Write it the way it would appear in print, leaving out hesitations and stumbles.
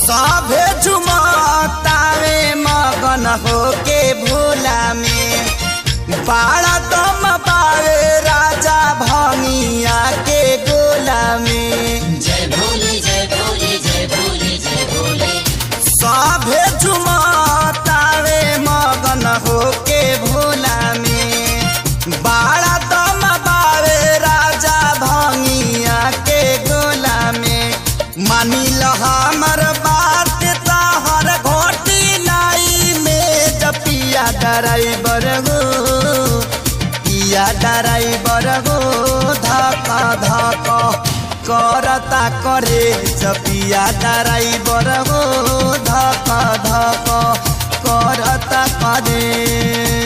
सभे झुमतावे मगन होके भोला में बाड़ा दम पावे राजा भंगिया के गोला में। जय भोले जय भोले जय भोले जय भोले। सभे झुमतावे मगन होके भोला में बाड़ा दम पावे राजा भंगिया के गोला में। मानी ल हमर बात तहर घोटी नाई में जपिया ड्राइवर हो पिया ड्राइवर हो धक धक करता करे जपिया ड्राइवर हो धक धक करता करे।